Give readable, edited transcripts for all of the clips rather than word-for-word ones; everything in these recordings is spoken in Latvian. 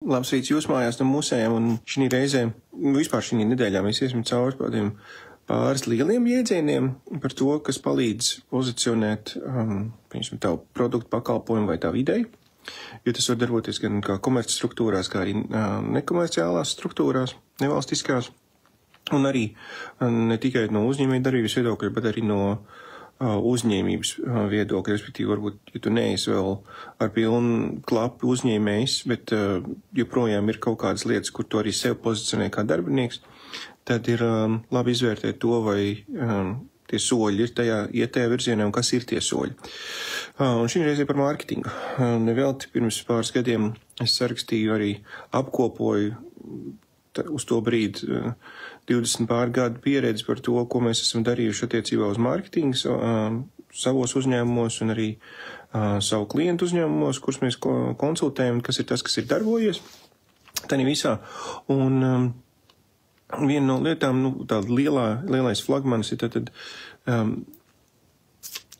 Labs rīts jūs mājās no mūsējām, un šī reizē, vispār šī nedēļā mēs iesim cauri tādiem pāris lieliem jēdzieniem par to, kas palīdz pozicionēt, piemēram, tavu produktu pakalpojumu vai tavu ideju, jo tas var darboties gan kā komerc struktūrās, kā arī nekomerciālās struktūrās, nevalstiskās, un arī ne tikai no uzņēmēju darbības viedokļa, bet arī no uzņēmības viedokļa, respektīvi varbūt, ja tu neesi vēl ar pilnu klapu uzņēmējs, bet joprojām ir kaut kādas lietas, kur tu arī sev pozicionē kā darbinieks, tad ir labi izvērtēt to, vai tie soļi ir iet tajā virzienā un kas ir tie soļi. Un šī reizē par mārketingu. Nevelti pirms pāris gadiem es sarakstīju arī apkopoju uz to brīdi 20 pār gadu pieredzi par to, ko mēs esam darījuši attiecībā uz mārketingu savos uzņēmumos un arī savu klientu uzņēmumos, kurus mēs konsultējam, kas ir tas, kas ir darbojies. Tā visā. Un viena no lietām, tāda lielais flagmanis ir tad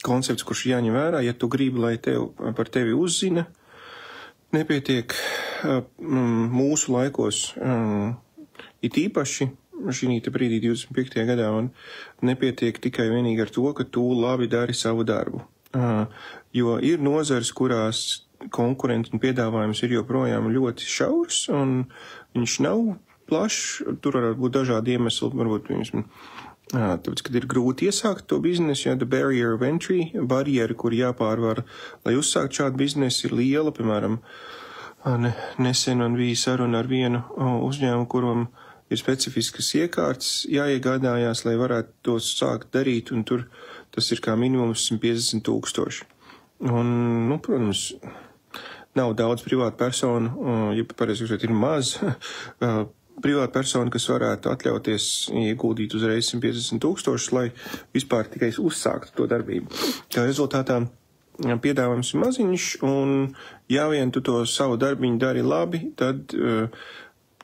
koncepts, kurš jāņem vērā, ja tu gribi, lai par tevi uzzina, nepietiek mūsu laikos it īpaši šī brīdī 25. gadā un nepietiek tikai vienīgi ar to, ka tu labi dari savu darbu. Jo ir nozares, kurās konkurenti un piedāvājums ir joprojām ļoti šaurs un viņš nav plašs. Tur varētu būt dažādi iemesli, varbūt tāpēc, kad ir grūti iesākt to biznesu, the barrier of entry, barjeri, kur jāpārvar, lai uzsākt šādu biznesu, ir liela. Piemēram, nesen man bija saruna ar vienu uzņēmumu, kuram ir specifiskas iekārtas jāiegādājās, lai varētu to sākt darīt, un tur tas ir kā minimums 150,000. Un, protams, nav daudz privātu personu, ja pareizi ir maz privātu personu, kas varētu atļauties ieguldīt uzreiz 150,000, lai vispār tikai uzsāktu to darbību. Kā rezultātā piedāvājums ir maziņš, un ja vien tu to savu darbiņu dari labi, tad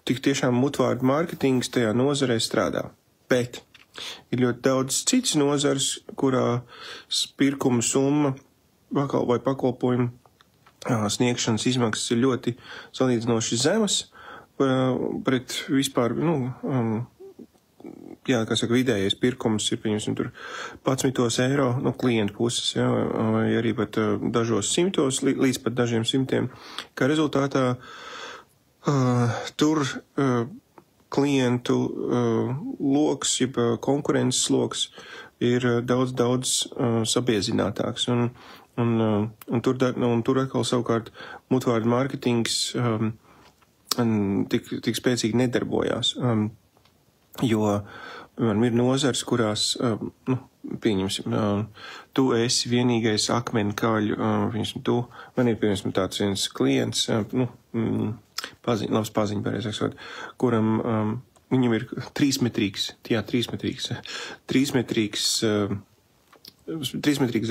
tik tiešām mutvārdu mārketings tajā nozarē strādā. Bet ir ļoti daudz cits nozars, kurā pirkuma summa vai pakalpojumu sniegšanas izmaksas ir ļoti salīdzinoši zemas pret vispār, vidējais pirkums ir, pieņemsim, tur 11 eiro no klientu puses, vai arī pat dažos simtos, līdz pat dažiem simtiem. Kā rezultātā tur klientu loks, jeb konkurences loks ir daudz sabiezinātāks. Un tur atkal savukārt mutvārdu mārketings tik spēcīgi nedarbojās. Jo, piemēram, ir nozars, kurās, pieņemsim, tu esi vienīgais akmeņkaļu, man ir, piemēram, tāds viens klients, labs paziņa, pareizāk sakot, kuram viņam ir 3-metrīgs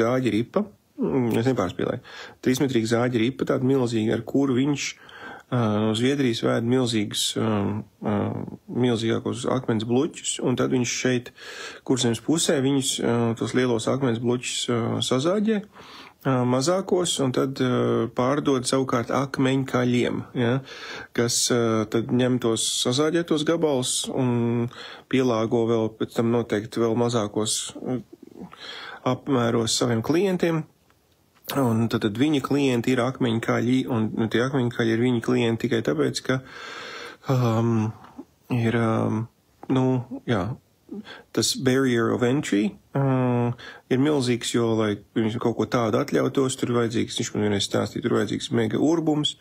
zāģa ripa, es nepārspīlēju, 3-metrīga zāģa ripa, tāda milzīga, ar kuru viņš Zviedrijas vēd milzīgākos akmens bluķus, un tad viņš šeit, Kurzemes pusē, viņus tos lielos akmens bluķus sazāģē, mazākos, un tad pārdod savukārt akmeņkaļiem, kas tad ņem tos sazāģētos gabalus un pielāgo vēl pēc tam noteikti vēl mazākos apmēros saviem klientiem. Un tad viņa klienti ir akmeņkaļi, un tie akmeņkaļi ir viņa klienti tikai tāpēc, ka tas barrier of entry ir milzīgs, jo, lai viņš kaut ko tādu atļautos, tur vajadzīgs, viņš man vienreiz stāstīja, tur vajadzīgs mega urbums,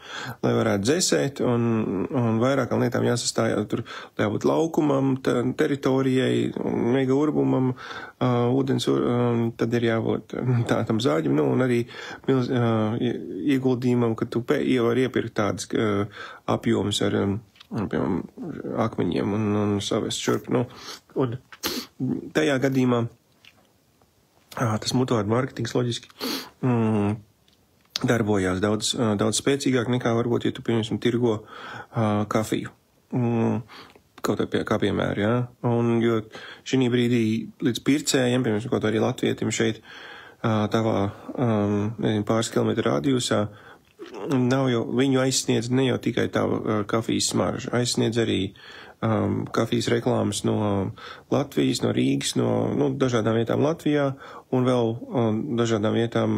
lai varētu dzēsēt, un vairākām lietām jāsastājās, tur jābūt laukumam, teritorijai, mega urbumam, ūdens, tad ir jābūt tam zāģim, un arī ieguldījumam, ka tu var iepirkt tādas apjomas ar, piemēram, akmeņiem un savest šurp, un tajā gadījumā tas mutvārdu mārketings loģiski darbojās daudz spēcīgāk nekā varbūt, ja tu, piemēram, tirgo kafiju. Kaut kā piemēra, Un jo šī brīdī līdz pircējiem, piemēram, kaut arī latvietim šeit tavā, pāris kilometru rādījusā, nav jau, viņu aizsniedz ne jau tikai tā kafijas smarža, aizsniedz arī kafijas reklāmas no Latvijas, no Rīgas, no dažādām vietām Latvijā un vēl dažādām vietām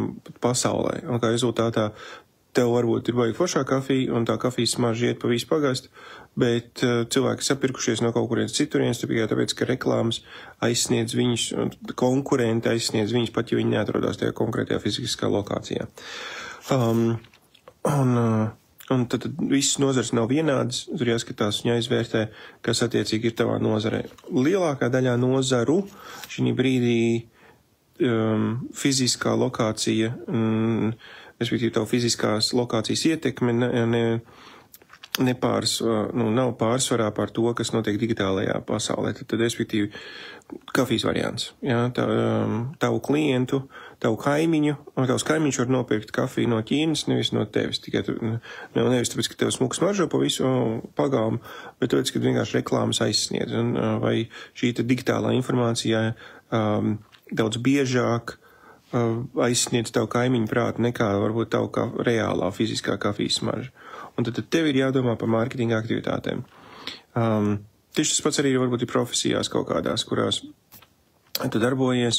pasaulē. Un kā rezultātā tev varbūt ir baigi foršā kafija un tā kafijas smarža iet pa visu pagastu, bet cilvēki sapirkušies no kaut kurienes citurienes, tikai tāpēc, ka reklāmas aizsniedz viņus, konkurenti aizsniedz viņus, pat ja viņi neatrodās tajā konkrētajā fiziskā lokācijā. Un tad visas nozars nav vienādas, tur jāskatās un jāizvērtē, kas attiecīgi ir tavā nozarē. Lielākā daļā nozaru šī brīdī fiziskā lokācija, respektīvi tavu fiziskās lokācijas ietekme nav pārsvarā par to, kas notiek digitālajā pasaulē. Tad respektīvi, kafijas variants. Jā, tavu klientu, tavu kaimiņu, tavs kaimiņš var nopirkt kafiju no Ķīnas, nevis no tevis. Tikai nevis tāpēc, ka tev smuks smaržo pa visu pagalmu, bet tāpēc, ka vienkārši reklāmas aizsniedz. Vai šī digitālā informācijā daudz biežāk aizsniedz tavu kaimiņu prātu nekā varbūt tavu reālā fiziskā kafijas smarža. Un tad tev ir jādomā par mārketinga aktivitātēm. Tieši tas pats arī varbūt ir profesijās kaut kādās, kurās tu darbojies,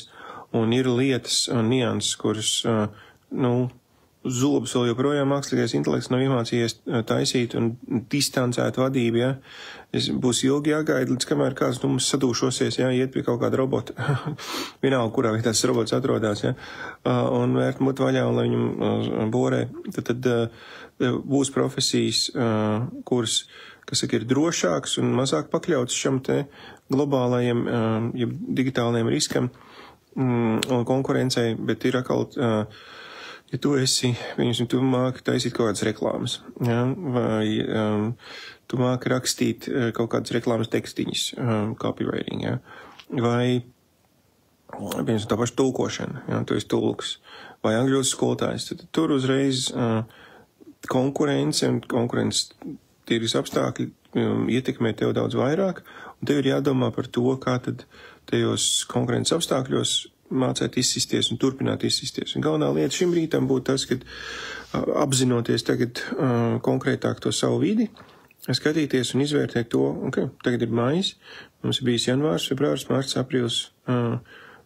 un ir lietas un nianses, kuras, zobus vēl joprojām mākslīgais intelekts nav iemācījies taisīt un distancēt vadību, ja. Būs ilgi jāgaida, līdz kamēr kāds mums sadūšosies, ja, iet pie kaut kāda robota, vienalga, kurā vietā tas robots atrodās, ja, un vērt mut vaļā, un lai viņam borē, tad būs profesijas, kuras, kas ir drošāks un mazāk pakļauts šam te globālajiem, digitālajiem riskam un konkurencei, bet ir atkal, ja tu tu māki taisīt kaut kādas reklāmas, ja, vai tu māki rakstīt kaut kādas reklāmas tekstiņas, copywriting, ja, vai, piemēram, tā paša tulkošana, ja, tu esi tulks, vai angļu skolotājs, tad tur uzreiz konkurence un konkurences tīris apstākļi ietekmē tev daudz vairāk, un tev ir jādomā par to, kā tad tajos konkurences apstākļos mācēt izsisties un turpināt izsisties. Un galvenā lieta šim rītam būtu tas, ka apzinoties tagad konkrētāk to savu vidi, skatīties un izvērtēt to, ok, tagad ir maijs, mums ir bijis janvārs, februārs, mārts, aprīls,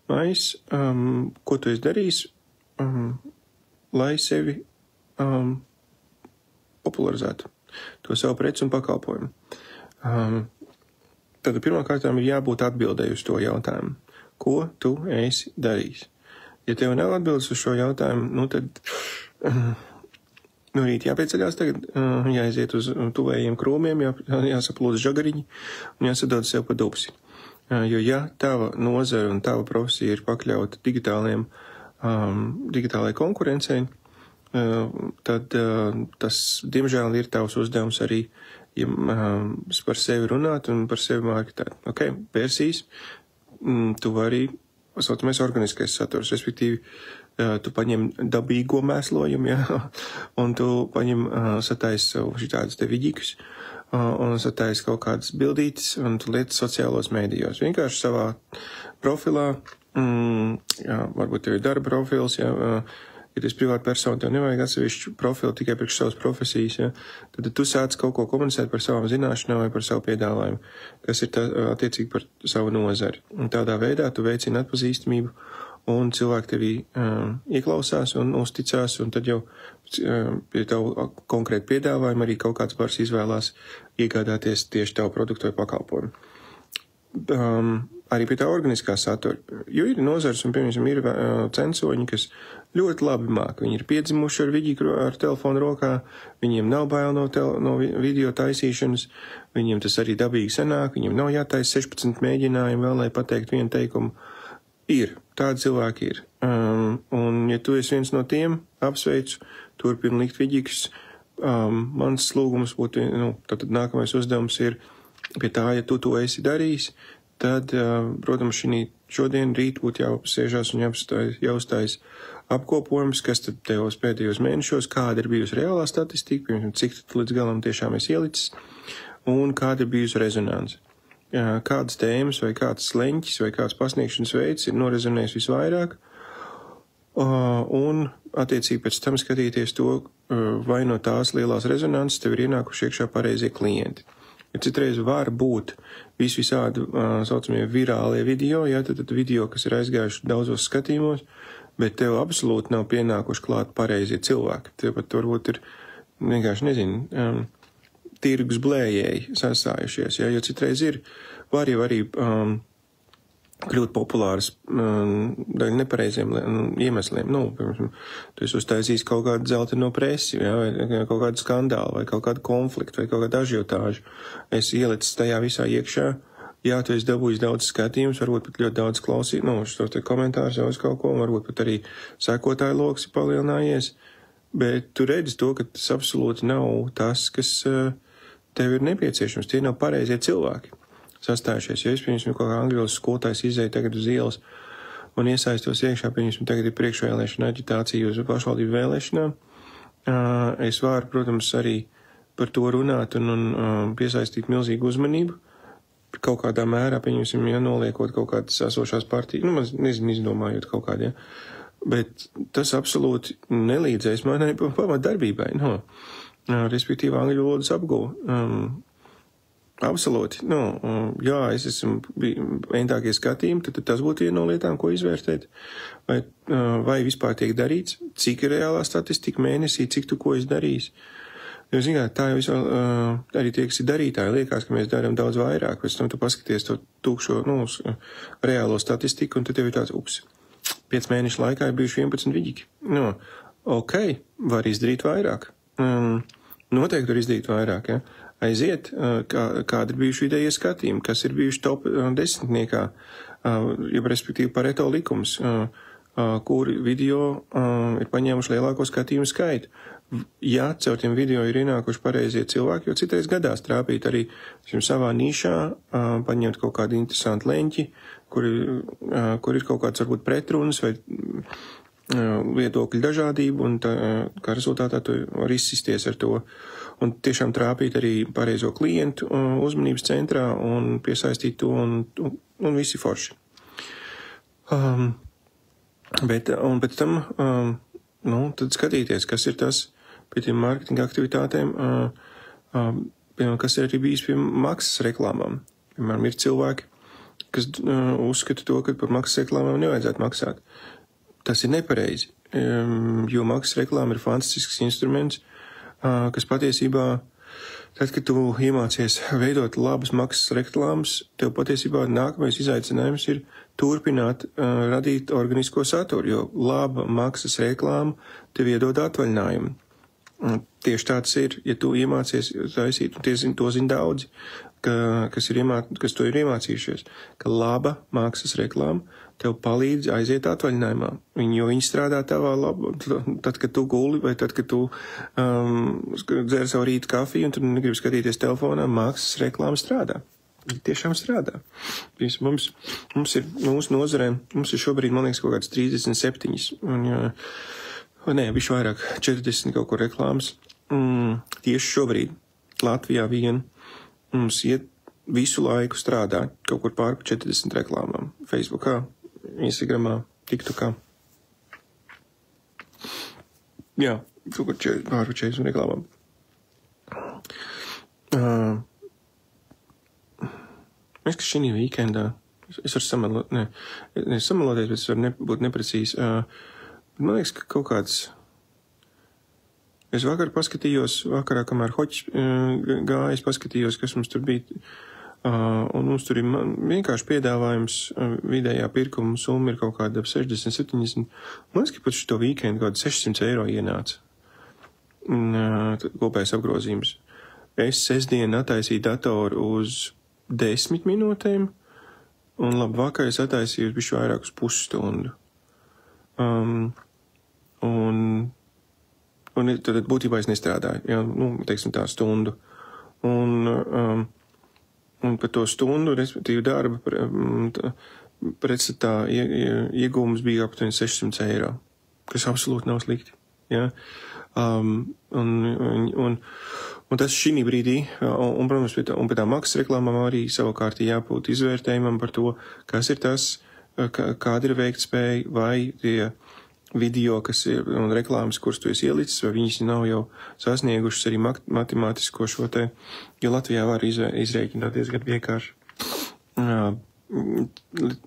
maijs, ko tu esi darījis, lai sevi popularizētu to savu preci un pakalpojumu. Tad pirmkārtām ir jābūt atbildēji uz to jautājumu. Ko tu esi darījis? Ja tev nav atbildes uz šo jautājumu, tad rīt jāpieceļās tagad, jāiziet uz tuvējiem krūmiem, jāsaplūdz žagariņi un jāsadod sev pa dubsi. Jo ja tava nozara un tava profesija ir pakļauta digitālai konkurencei, tad tas, diemžēl, ir tavs uzdevums arī par sevi runāt un par sevi marketēt. Ok, versijas, tu vari, saucamais organiskais saturs, respektīvi, tu paņem dabīgo mēslojumu, ja, un tu paņem sataisi sev šitādas te viģikus, un sataisi kaut kādas bildītes, un tu lieti sociālos mēdījos. Vienkārši savā profilā, varbūt tev ir darba profils, ja tu esi privāta persona, tev nevajag atsevišķu profilu tikai priekš savas profesijas, ja, tad tu sāc kaut ko komunicēt par savām zināšanām vai par savu piedāvājumu, kas ir attiecīgi par savu nozari. Un tādā veidā tu veicini atpazīstamību, un cilvēki tevī ieklausās un uzticās, un tad jau pie tavu konkrētu piedāvājumu arī kaut kāds bars izvēlās iegādāties tieši tavu produktu vai pakalpojumu. Arī pie tā organiskā satura, jo ir nozars un, piemēram, ir censoņi, kas ļoti labi māk. Viņi ir piedzimuši ar viģiku ar telefonu rokā, viņiem nav bail no video taisīšanas, viņiem tas arī dabīgi sanāk, viņiem nav jātaisa 16 mēģinājumi vēl, lai pateikt vienu teikumu. Ir, tādi cilvēki ir. Un, ja tu esi viens no tiem, apsveicu, turpini likt viģikus, mans lūgums būtu, tad nākamais uzdevums ir pie tā, ja tu to esi darījis, tad, protams, šodien rīt būtu jāpasēžās un jāuzstājas apkopojums, kas tad tevos pēdējos mēnešos, kāda ir bijusi reālā statistika, piemēram, cik tad līdz galam tiešām esi ielicis, un kāda ir bijusi rezonance. Kādas tēmas vai kāds sleņķis vai kāds pasniegšanas veids ir norezonējis visvairāk, un attiecīgi pēc tam skatīties to, vai no tās lielās rezonances tev ir ienākuši iekšā pareizie klienti. Ja citreiz var būt visādi saucamie virālie video, ja, tad video, kas ir aizgājuši daudzos skatījumos, bet tev absolūti nav pienākuši klāt pareizie cilvēki. Tev pat varbūt ir vienkārši, nezinu, tirgus blējēji sastājušies, ja, jo citreiz var jau arī kļūt populāras daļ nepareiziem iemesliem. Nu, piemēram, tu esi uztaisījis kaut kādu dzelteno presi, ja, vai kaut kādu skandālu, vai kaut kādu konfliktu, vai kaut kādu ažiotāžu. Es ielicis tajā visā iekšā. Jā, tu esi dabūjis daudz skatījumus, varbūt pat ļoti daudz klausīt, šos te komentārus jau uz kaut ko, varbūt pat arī sekotāju loks ir palielinājies, bet tu redzi to, ka tas absolūti nav tas, kas tev ir nepieciešams. Tie nav pareizie cilvēki sastājušies. Ja es, piemēram, kaut kā angļu skolotājs izēju tagad uz ielas un iesaistos iekšā, piemēram, tagad ir priekšvēlēšana aģitācija uz pašvaldību vēlēšanām, es varu, protams, arī par to runāt un piesaistīt milzīgu uzmanību. Kaut kādā mērā, pieņemsim, ja noliekot kaut kādas esošās partijas, nezinu, izdomājot kaut kādu, ja. Bet tas absolūti nelīdzēs manai pamatdarbībai, respektīvi angļu valodas apguva. Absolūti, jā, es esmu vientākie skatījumi, tad tas būtu viena no lietām, ko izvērtēt, vai vispār tiek darīts, cik ir reālā statistika mēnesī, cik tu ko esi darījis. Jo, zināt, tā jau arī tie, kas ir darītāji, liekas, ka mēs darām daudz vairāk, pēc tam tu paskaties to tūkšo, reālo statistiku, un tad tev ir tāds, 5 mēnešu laikā ir bijuši 11 viģiki. Ok, var izdarīt vairāk. Noteikti var izdarīt vairāk, ja. Aiziet, kādi ir bijuši vidējie skatījumi, kas ir bijuši top 10, ja respektīvi Pareto likums, kuri video ir paņēmuši lielāko skatījumu skaitu. Ja caur tiem video ir ienākuši pareizie cilvēki, jo citreiz gadās trāpīt arī savā nišā, paņemt kaut kādu interesantu leņķi, kur ir kaut kāds varbūt pretrunas vai viedokļu dažādību, un kā rezultātā tu var izsisties ar to. Un tiešām trāpīt arī pareizo klientu uzmanības centrā un piesaistīt to un visi forši. Un pēc tam, tad skatīties, kas ir tas pie tiem mārketinga aktivitātēm, kas ir arī bijis pie maksas reklāmām. Piemēram, ir cilvēki, kas uzskata to, ka par maksas reklāmām nevajadzētu maksāt. Tas ir nepareizi, jo maksas reklāma ir fantastisks instruments, kas patiesībā, tad, kad tu iemācies veidot labas maksas reklāmas, tev patiesībā nākamais izaicinājums ir turpināt radīt organisko saturu, jo laba maksas reklāma tev iedod atvaļinājumu. Tieši tāds ir, ja tu iemācies taisīt, un to zina daudzi, kas to ir iemācījušies, ka laba maksas reklāma tev palīdz aiziet atvaļinājumā, jo viņi strādā tavā labā, tad, kad tu guli, vai tad, kad tu dzer savu rītu kafiju, un tu negribi skatīties telefonā, maksas reklāma strādā. Viņi tiešām strādā. Mums ir mūsu nozarē, mums ir šobrīd, man liekas, kaut kāds 37, bišķi vairāk 40 kaut kur reklāmas. Tieši šobrīd Latvijā vien mums iet visu laiku strādā kaut kur pār 40 reklāmām. Facebookā, Instagramā, TikTokā. Jā, kaut kur pār 40 reklāmām. Es, ka šī weekendā, es varu samaloties, bet es varu būt neprecīzi. Man liekas, ka kaut kāds. Es vakarā, kamēr hoķis gāja, es paskatījos, kas mums tur bija. Un mums tur ir vienkārši piedāvājums, vidējā pirkuma summa ir kaut kāda 60, 70. Man liekas, ka pat šito weekendu kaut kāda 600 eiro ienāca. Kopējais apgrozījums. Es sestdien attaisīju datoru uz 10 minūtēm, un labvakar es attaisīju bišķi vairāk uz pusstundu. Un tad būtībā es nestrādāju, jā, teiksim tā stundu. Un par to stundu, respektīvi darba, pretstatā iegūmus bija aptuveni 600 eiro, kas absolūti nav slikti, jā. Un tas šī brīdī, un protams, pie tā maksas reklāmām arī savukārt jābūt izvērtējumam par to, kas ir tas, kāda ir veiktspēja, vai tie video, kas ir, un reklāmas, kuras tu esi ielicis, vai viņas nav jau sasniegušas arī matemātisko šo te, jo Latvijā var izrēķināt diezgan vienkārši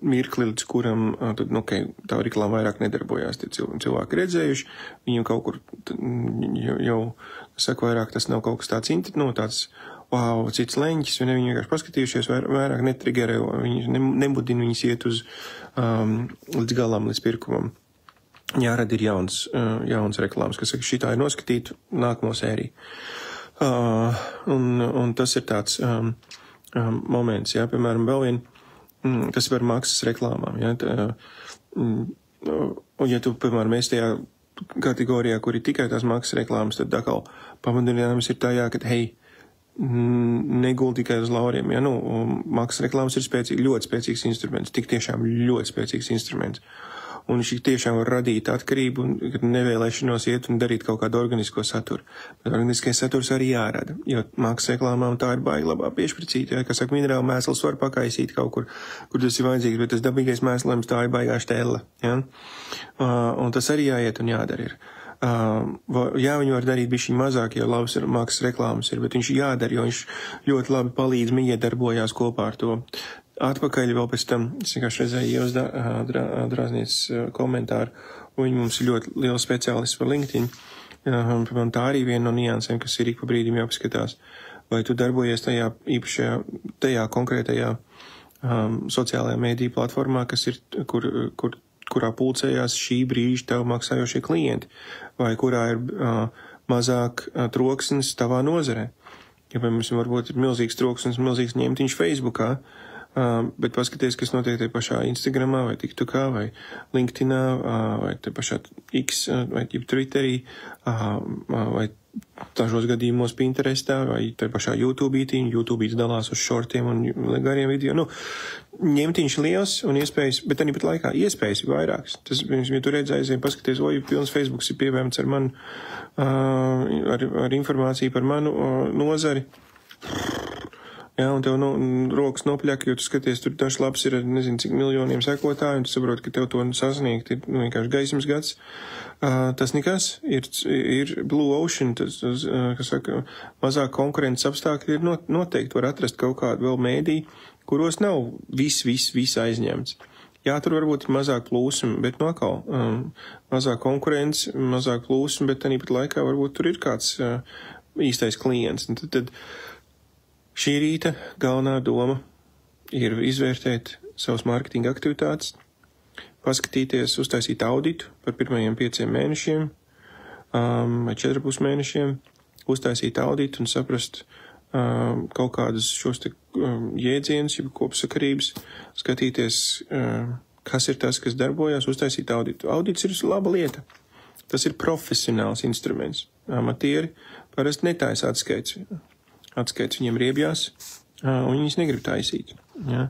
mirkli, līdz kuram, tad, nu, tā reklāma vairāk nedarbojās, tie cilvēki redzējuši, viņiem kaut kur jau, saka, vairāk tas nav kaut kas tāds, tāds, wow, cits leņķis, vai ne, viņi vienkārši paskatījušies, vairāk netrigerē, viņi nebudina viņus iet uz, līdz galam, līdz pirkumam. Jārada ir jauns reklāmas, kas saka, šitā ir noskatīta nākamo sēriju. Un tas ir tāds moments, jā, piemēram, vēl vien, tas par maksas reklāmām, jā, un ja tu, piemēram, esi tajā kategorijā, kur ir tikai tās maksas reklāmas, tad atkal pamudinājums ir tajā, ka, hei, neguldi tikai uz lauriem, ja, nu, maksas reklāmas ir ļoti spēcīgs instruments, tik tiešām ļoti spēcīgs instruments. Un šī tiešām var radīt atkarību un nevēlēšanos iet un darīt kaut kādu organisko saturu. Bet organiskais saturs arī jārada, jo maksas reklāmām tā ir baigi labā piešpricīta, ja, kas saka, minerālu mēsls var pakaisīt kaut kur tas ir vajadzīgs, bet tas dabīgais mēslojums tā ir baigā štella, ja. Un tas arī jāiet un jādara ir. Jā, viņu var darīt bišķiņ mazāk, jo labas maksas reklāmas ir, bet viņš jādara, jo viņš ļoti labi palīdz miedarbojās kopā ar to. Atpakaļ vēl pēc tam, es vienkārši redzēju Ievas Drāznieces komentāru, un viņi mums ir ļoti liela speciālists par LinkedIn. Piemēram, tā arī viena no niansēm, kas ir ik pa brīdim jāpaskatās. Vai tu darbojies tajā konkrētajā sociālajā mēdīju platformā, kas ir, kurā pulcējās šī brīža tev maksājošie klienti, vai kurā ir mazāk troksnis tavā nozarē. Ja, piemēram, varbūt ir milzīgs troksnis, milzīgs ņemtiņš Facebookā, bet paskaties, kas notiek te pašā Instagramā, vai TikTokā, vai LinkedInā, vai te pašā X, vai Twitterī, vai dažos gadījumos Pinterestā, vai te pašā YouTube'ī. YouTube'īts dalās uz šortiem un gariem video. Nu, ņemtiņš liels un iespējas, bet arī pat laikā iespējas ir vairākas. Tas, ja tu redzēji, paskaties, pilns Facebooks ir pievēmts ar manu, ar informāciju par manu nozari. Jā, un tev rokas nopļak, jo tu skaties, tur dažs labs ir, nezinu, cik miljoniem sekotāju, un tu saproti, ka tev to sasniegt ir vienkārši gaismas gads. Tas nekas, ir Blue Ocean, tas, kas saka, mazāk konkurences apstākļi ir noteikti, var atrast kaut kādu vēl mēdī, kuros nav viss aizņemts. Jā, tur varbūt ir mazāk plūsma, bet atkal, mazāk konkurence, mazāk plūsma, bet arī pat laikā varbūt tur ir kāds īstais klients. Un tad šī rīta galvenā doma ir izvērtēt savus mārketinga aktivitātes, paskatīties, uztaisīt auditu par pirmajiem 5 mēnešiem vai 4,5 mēnešiem, uztaisīt auditu un saprast kaut kādus šos te jēdzienus, jeb kopsakarības, skatīties, kas ir tas, kas darbojas, uztaisīt auditu. Audits ir laba lieta. Tas ir profesionāls instruments. Amatieri parasti netaisa atskaits. Atskaits viņiem riebjās, un viņas negrib taisīt. Ja?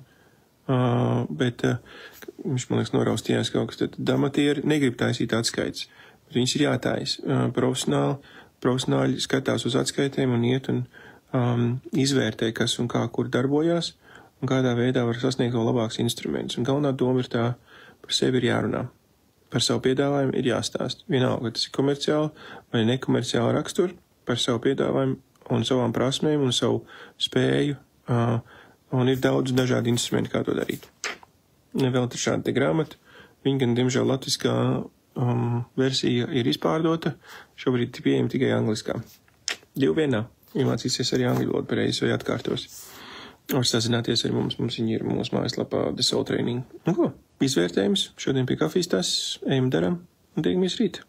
Bet viņš, man liekas, noraustījās kaut kas, tad amatieri negrib taisīt atskaits, bet viņas ir jātais. Profesionāļi skatās uz atskaitēm un iet un izvērtē, kas un kā, kur darbojās, un kādā veidā var sasniegt vēl labāks instruments. Un galvenā doma ir tā, par sevi ir jārunā. Par savu piedāvājumu ir jāstāst. Vienalga, tas ir komerciāli vai nekomerciāli rakstur, par savu piedāvājumu un savām prasmēm un savu spēju, un ir daudz dažādi instrumenti, kā to darīt. Vēl te šāda te grāmata, viņa gan, diemžēl, latviskā versija ir izpārdota, šobrīd pieejama tikai angliskā. 2 vienā, iemācīsies arī angļu valodu pareizi vai atkārtos. Var sazināties ar mums viņi ir mūsu mājaslapā The Soul Training. Nu ko, izvērtējums, šodien pie kafijas tas, ejam daram un tiekamies rīt.